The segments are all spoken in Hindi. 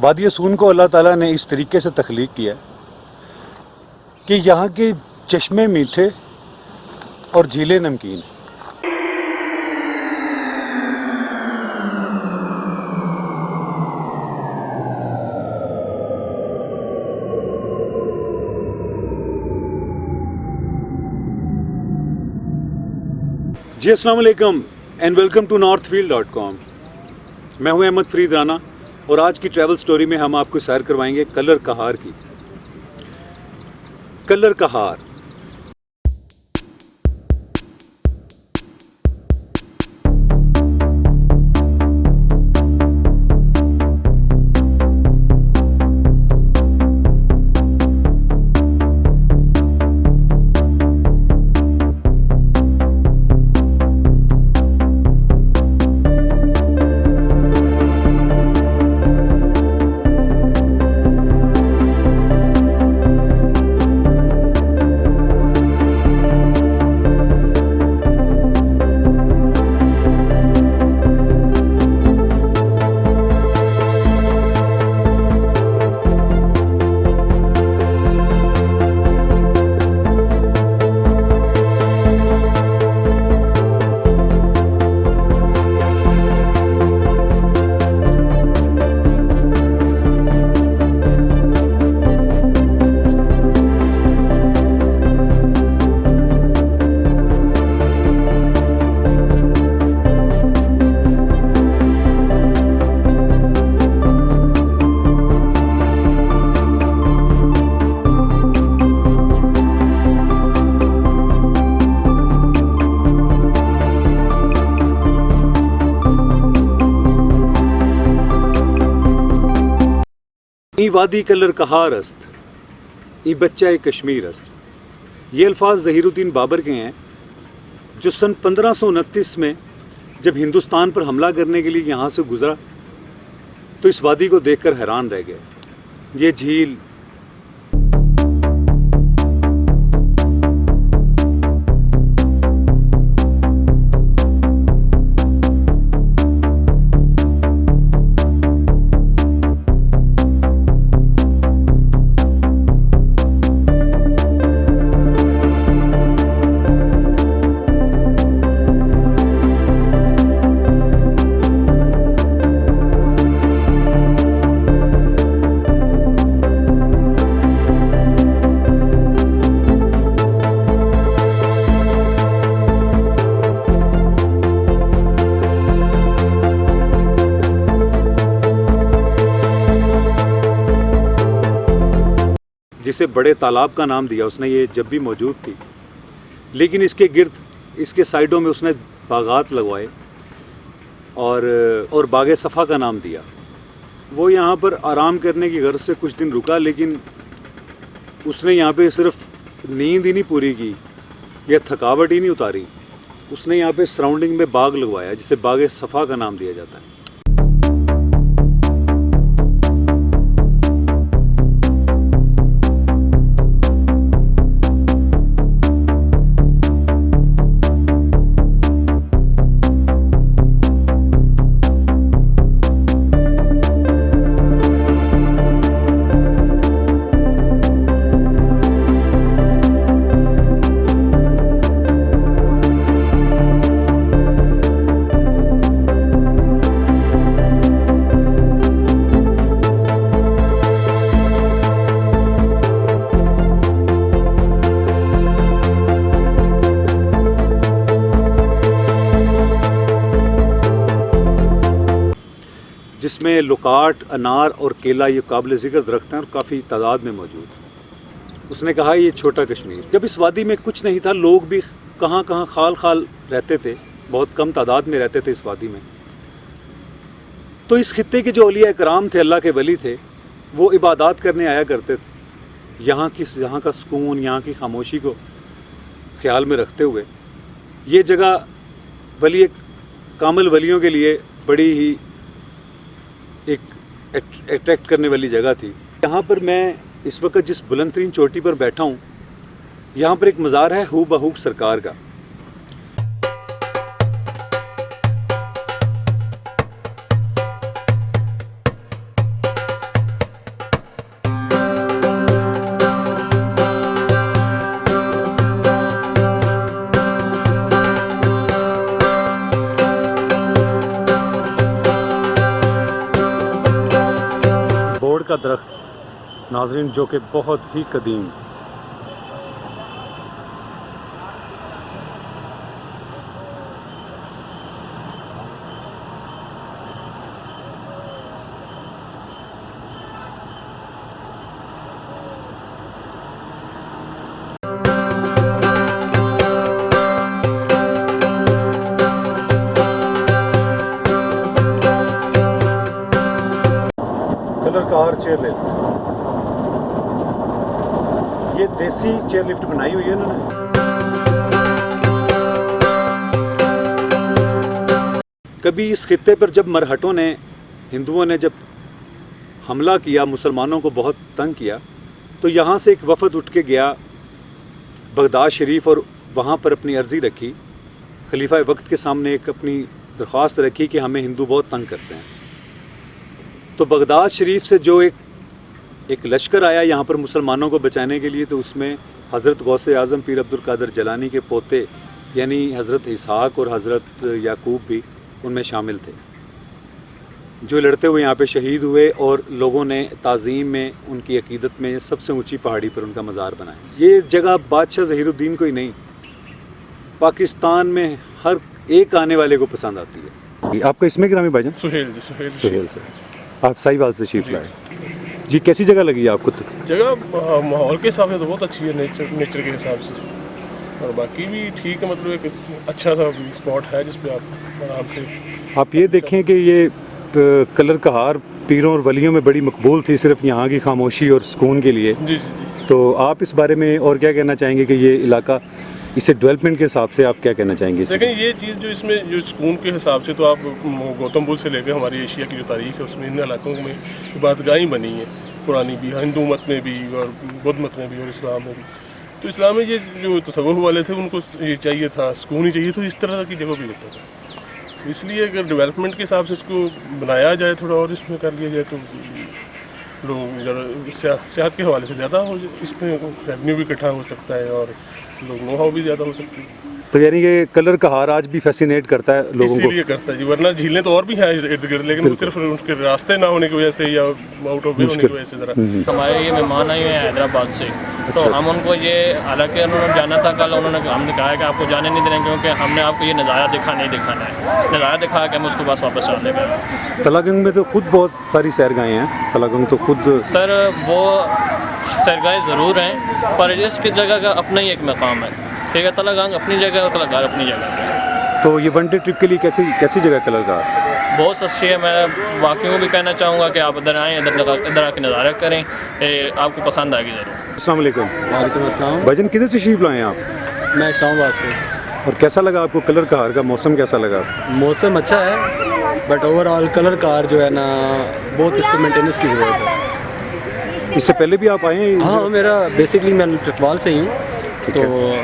वादी सून को अल्लाह ताला ने इस तरीके से तख्लीक किया कि यहाँ के चश्मे मीठे और झीलें नमकीन। जी अस्सलाम वालेकुम एंड वेलकम टू northfield.com। मैं हूं अहमद फरीद राना और आज की ट्रैवल स्टोरी में हम आपको सैर करवाएंगे कलर कहार की। कलर कहार ई वादी कलर कहार अस्त, ई बच्चा कश्मीर अस्त। ये अल्फाज ज़हीरुद्दीन बाबर के हैं जो सन 1529 में जब हिंदुस्तान पर हमला करने के लिए यहाँ से गुज़रा तो इस वादी को देखकर हैरान रह गए। ये झील, जिसे बड़े तालाब का नाम दिया उसने, ये जब भी मौजूद थी, लेकिन इसके गिर्द इसके साइडों में उसने बागात लगवाए और बागे सफ़ा का नाम दिया। वो यहाँ पर आराम करने की गर्ज से कुछ दिन रुका, लेकिन उसने यहाँ पे सिर्फ नींद ही नहीं पूरी की या थकावट ही नहीं उतारी, उसने यहाँ पे सराउंडिंग में बाग लगवाया जिसे बागे सफ़ा का नाम दिया जाता है। जिसमें लुकाट, अनार और केला ये काबिल ज़िक्र दरख्त हैं और काफ़ी तादाद में मौजूद हैं। उसने कहा ये छोटा कश्मीर। जब इस वादी में कुछ नहीं था, लोग भी कहाँ कहाँ खाल खाल रहते थे, बहुत कम तादाद में रहते थे इस वादी में। तो इस खित्ते के जो औलिया इकराम थे, अल्लाह के वली थे, वो इबादत करने आया करते थे। यहाँ का सुकून, यहाँ की खामोशी को ख्याल में रखते हुए ये जगह वली कामिल वलियों के लिए बड़ी ही एक अट्रैक्ट करने वाली जगह थी। यहाँ पर मैं इस वक्त जिस बुलंद तरीन चोटी पर बैठा हूँ, यहाँ पर एक मज़ार है हू बहू सरकार का। का दरख्त नाज़रीन, जो कि बहुत ही कदीम, कलर कार चेयर लिफ्ट। ये देसी चेयर लिफ्ट बनाई हुई है इन्होंने। कभी इस खित्ते पर जब मरहटों ने, हिंदुओं ने जब हमला किया, मुसलमानों को बहुत तंग किया, तो यहाँ से एक वफद उठ के गया बगदाद शरीफ और वहाँ पर अपनी अर्ज़ी रखी, खलीफा वक्त के सामने एक अपनी दरख्वास्त रखी कि हमें हिंदू बहुत तंग करते हैं। तो बगदाद शरीफ से जो एक लश्कर आया यहाँ पर मुसलमानों को बचाने के लिए, तो उसमें हज़रत गौसे आज़म पीर अब्दुल कादिर जलानी के पोते यानी हज़रत इसहाक़ और हज़रत याकूब भी उनमें शामिल थे, जो लड़ते हुए यहाँ पे शहीद हुए और लोगों ने ताज़ीम में, उनकी अकीदत में सबसे ऊंची पहाड़ी पर उनका मज़ार बनाया। ये जगह बादशाह ज़हीरुद्दीन को ही नहीं, पाकिस्तान में हर एक आने वाले को पसंद आती है। आपका इसमें ग्रामी भाईजान? सुहेल जी, सुहेल से आप साहिवाल से तशरीफ लाए जी। कैसी जगह लगी आपको? जगह माहौल के हिसाब से तो बहुत अच्छी है, नेचर के हिसाब से, और बाकी भी ठीक है। मतलब एक अच्छा सा स्पॉट है जिस पे आप आराम से। आप ये देखें कि ये कलर कहार पीरों और वलियों में बड़ी मकबूल थी, सिर्फ यहाँ की खामोशी और सुकून के लिए। जी जी जी। तो आप इस बारे में और क्या कहना चाहेंगे कि ये इलाका, इसे डेवलपमेंट के हिसाब से आप क्या कहना चाहेंगे? देखें, ये चीज़ जो इसमें जो सुकून के हिसाब से, तो आप गौतम बुद्ध से लेकर हमारी एशिया की जो तारीख है उसमें इन इलाकों में इबादतगाहें बनी हैं, पुरानी भी, हिंदू मत में भी और बुद्ध मत में भी और इस्लाम में भी। तो इस्लाम में ये जो तसव्वुफ वाले थे उनको ये चाहिए था, सुकून ही चाहिए, तो इस तरह की जगह भी होता था। इसलिए अगर डेवलपमेंट के हिसाब से इसको बनाया जाए, थोड़ा और इसमें कर लिया जाए, तो लोग सेहत के हवाले से ज़्यादा हो, इसमें रेवेन्यू भी इकट्ठा हो सकता है और लोग नो हाउ भी ज़्यादा हो सकती है। तो यानी कि कलर कहार आज भी फैसिनेट करता है लोगों को? इसीलिए करता है जी, वरना झीलें तो और भी हैं इर्द गिर्द, लेकिन वो सिर्फ उनके रास्ते ना होने की वजह से या आउट ऑफ वे होने की वजह से ज़रा। हमारे ये मेहमान आए हुए हैं हैदराबाद से, तो हम उनको ये, हालांकि उन्होंने जाना था कल, हमने कहा है कि आपको जाने नहीं देंगे क्योंकि हमने आपको ये नज़ारा दिखाना है, नज़ारा दिखा के हम उसको बस वापस आ देंगे। तलागंग में तो खुद बहुत सारी सैरगाहें हैं, तलागंग तो खुद सर वो सैरगाहें ज़रूर हैं, पर इसकी जगह का अपना ही एक मकाम है, ठीक है। तलागंग अपनी जगह और कलरगार अपनी जगह है। तो ये वन डे ट्रिप के लिए कैसी जगह कलरगार? बहुत अच्छी है। मैं बाकियों को भी कहना चाहूँगा कि आप इधर आएँ, इधर आके नज़ारा करें, आपको पसंद आएगी ज़रूर। अस्सलाम वालेकुम। वालेकुम अस्सलाम। भाईजान किधर से तशरीफ लाए हैं आप? मैं इस्लामाबाद से। और कैसा लगा आपको कलर कहार का मौसम? कैसा लगा? मौसम अच्छा है, बट ओवरऑल कलर कार जो है ना, बहुत इसको मेंटेनेंस की ज़रूरत है। इससे पहले भी आप आए हैं? हाँ, मेरा बेसिकली मैं ट्रिकवाल से ही हूँ, तो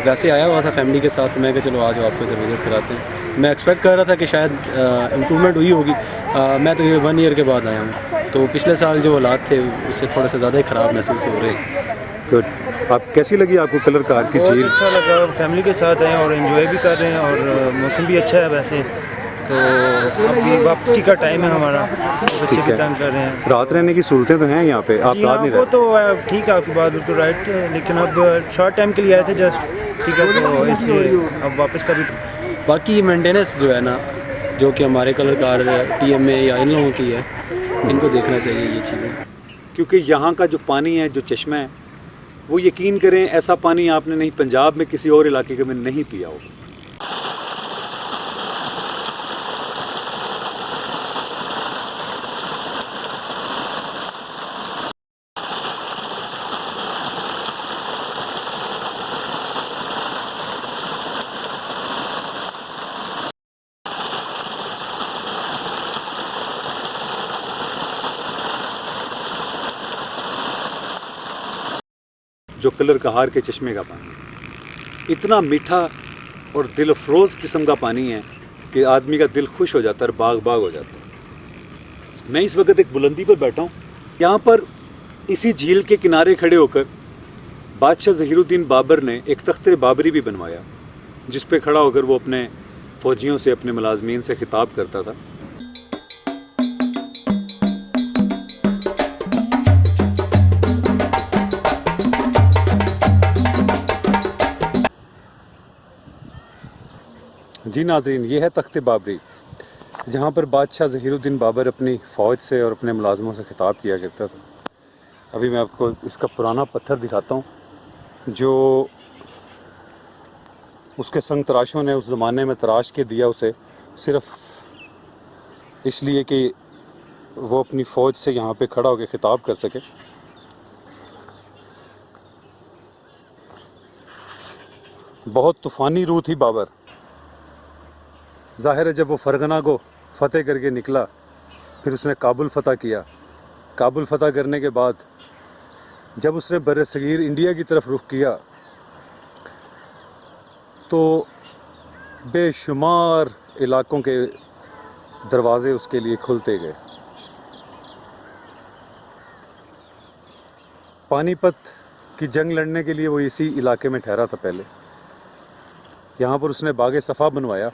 वैसे आया हुआ था फैमिली के साथ, तो मैं कहा चलो आज आपको इधर विज़िट कराते हैं। मैं एक्सपेक्ट कर रहा था कि शायद इम्प्रूवमेंट हुई होगी। मैं तो ये 1 ईयर के बाद आया हूँ, तो पिछले साल जो हालात थे उससे थोड़ा सा ज़्यादा ही ख़राब महसूस हो रहे हैं। तो आप कैसी लगी आपको कलर कार की बहुत झील? अच्छा लगा, फैमिली के साथ आए और एंजॉय भी कर रहे हैं, और मौसम भी अच्छा है वैसे। तो अभी वापसी का टाइम है हमारा, बच्चे भी तंग कर रहे हैं। रात रहने की सहूलतें तो हैं यहाँ पे? आप जी रात हाँ, नहीं वो रहे? तो ठीक है, आपकी बात बिल्कुल राइट है, लेकिन अब शॉर्ट टाइम के लिए आए थे जस्ट, ठीक है, तो इसलिए अब वापस का भी। बाकी मेंटेनेंस जो है ना, जो कि हमारे कलर कार TMA या इन लोगों की है, इनको देखना चाहिए ये चीज़ें, क्योंकि यहाँ का जो पानी है, जो चश्मा है, वो यकीन करें ऐसा पानी आपने नहीं पंजाब में किसी और इलाके में नहीं पिया होगा। जो कलर कहार के चश्मे का पानी इतना मीठा और दिल अफरोज़ किस्म का पानी है कि आदमी का दिल खुश हो जाता है और बाग बाग हो जाता है। मैं इस वक्त एक बुलंदी पर बैठा हूँ, यहाँ पर इसी झील के किनारे खड़े होकर बादशाह ज़हीरुद्दीन बाबर ने एक तख्त बाबरी भी बनवाया, जिस पे खड़ा होकर वो अपने फ़ौजियों से, अपने मुलाजमीन से खिताब करता था। जी नाज़रीन, ये है तख्त बाबरी, जहाँ पर बादशाह ज़हीरुद्दीन बाबर अपनी फ़ौज से और अपने मुलाजमों से खिताब किया करता था। अभी मैं आपको इसका पुराना पत्थर दिखाता हूँ, जो उसके संग तराशों ने उस ज़माने में तराश के दिया उसे, सिर्फ़ इसलिए कि वो अपनी फ़ौज से यहाँ पे खड़ा होकर खिताब कर सके। बहुत तूफ़ानी रूह थी बाबर। ज़ाहिर है जब वो फ़रगना को फ़तेह करके निकला, फिर उसने काबुल फ़तह किया। काबुल फ़तह करने के बाद जब उसने बरसगीर इंडिया की तरफ रुख किया तो बेशुमार इलाक़ों के दरवाज़े उसके लिए खुलते गए। पानीपत की जंग लड़ने के लिए वो इसी इलाके में ठहरा था पहले। यहाँ पर उसने बाग सफ़ा बनवाया।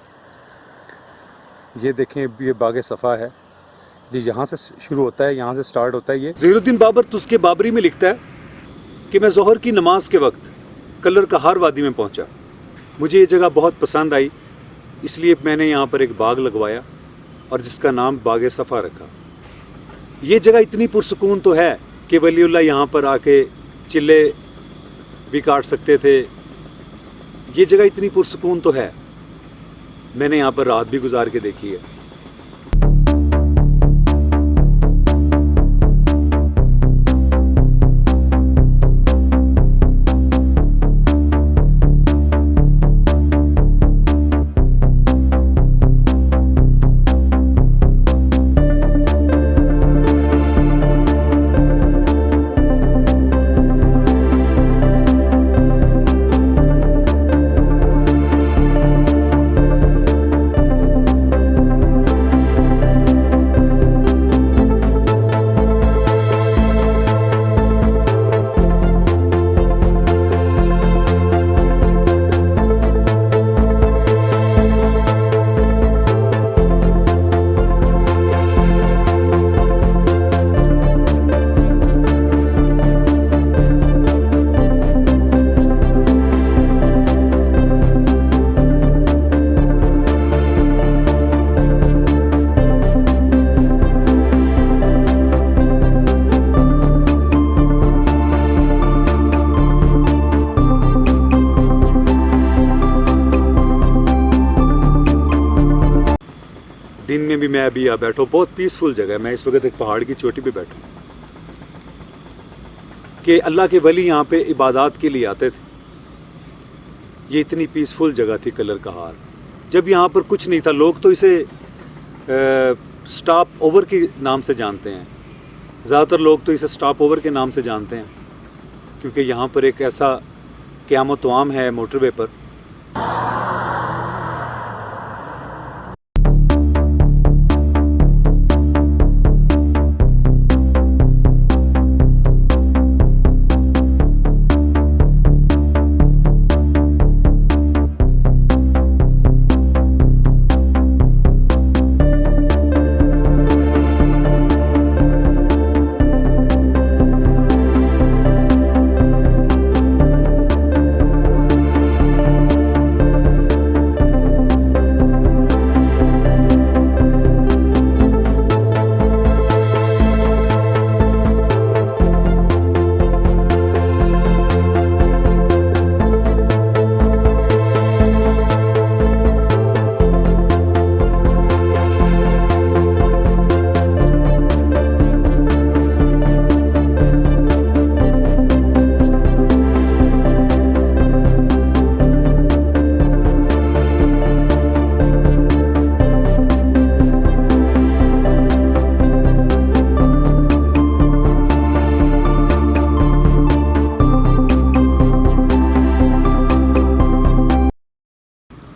ये देखें, ये बाग सफ़ा है जी, यहाँ से शुरू होता है, यहाँ से स्टार्ट होता है। ये ज़हीरुद्दीन बाबर तुस्के बाबरी में लिखता है कि मैं ज़ोहर की नमाज के वक्त कलर कहार वादी में पहुँचा। मुझे ये जगह बहुत पसंद आई, इसलिए मैंने यहाँ पर एक बाग लगवाया और जिसका नाम बाग सफ़ा रखा। ये जगह इतनी पुरसुकून तो है कि वलीउल्लाह यहाँ पर आके चिल्ले भी काट सकते थे। ये जगह इतनी पुरसुकून तो है, मैंने यहाँ पर रात भी गुजार के देखी है। दिन में भी मैं अभी यहाँ बैठा हूँ, बहुत पीसफुल जगह है। मैं इस वक्त एक पहाड़ की चोटी पे बैठा हूँ कि अल्लाह के वली यहाँ पे इबादत के लिए आते थे। ये इतनी पीसफुल जगह थी कलर कहार। जब यहाँ पर कुछ नहीं था, लोग तो इसे स्टॉप ओवर के नाम से जानते हैं। ज़्यादातर लोग तो इसे स्टॉप ओवर के नाम से जानते हैं, क्योंकि यहाँ पर एक ऐसा क़यामत आम है मोटरवे पर।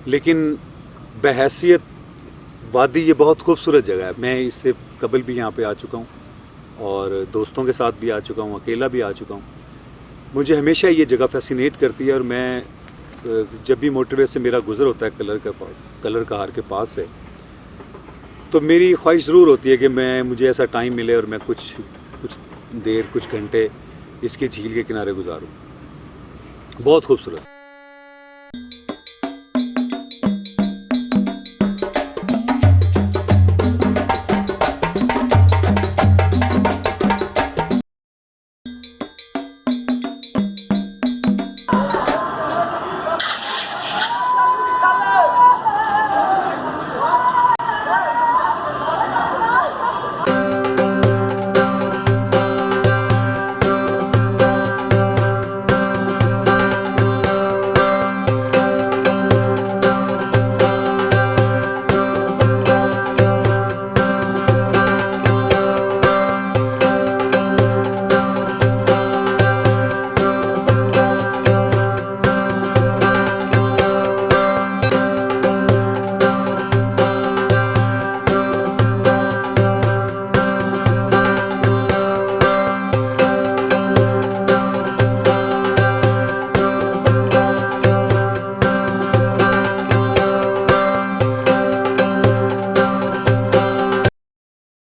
लेकिन बहैसियत वादी ये बहुत खूबसूरत जगह है। मैं इससे कबल भी यहाँ पे आ चुका हूँ और दोस्तों के साथ भी आ चुका हूँ, अकेला भी आ चुका हूँ। मुझे हमेशा ये जगह फैसिनेट करती है और मैं जब भी मोटरवे से मेरा गुज़र होता है कलर कहार के पास से, तो मेरी ख्वाहिश ज़रूर होती है कि मुझे ऐसा टाइम मिले और मैं कुछ देर, कुछ घंटे इसकी झील के किनारे गुजारूँ। बहुत खूबसूरत।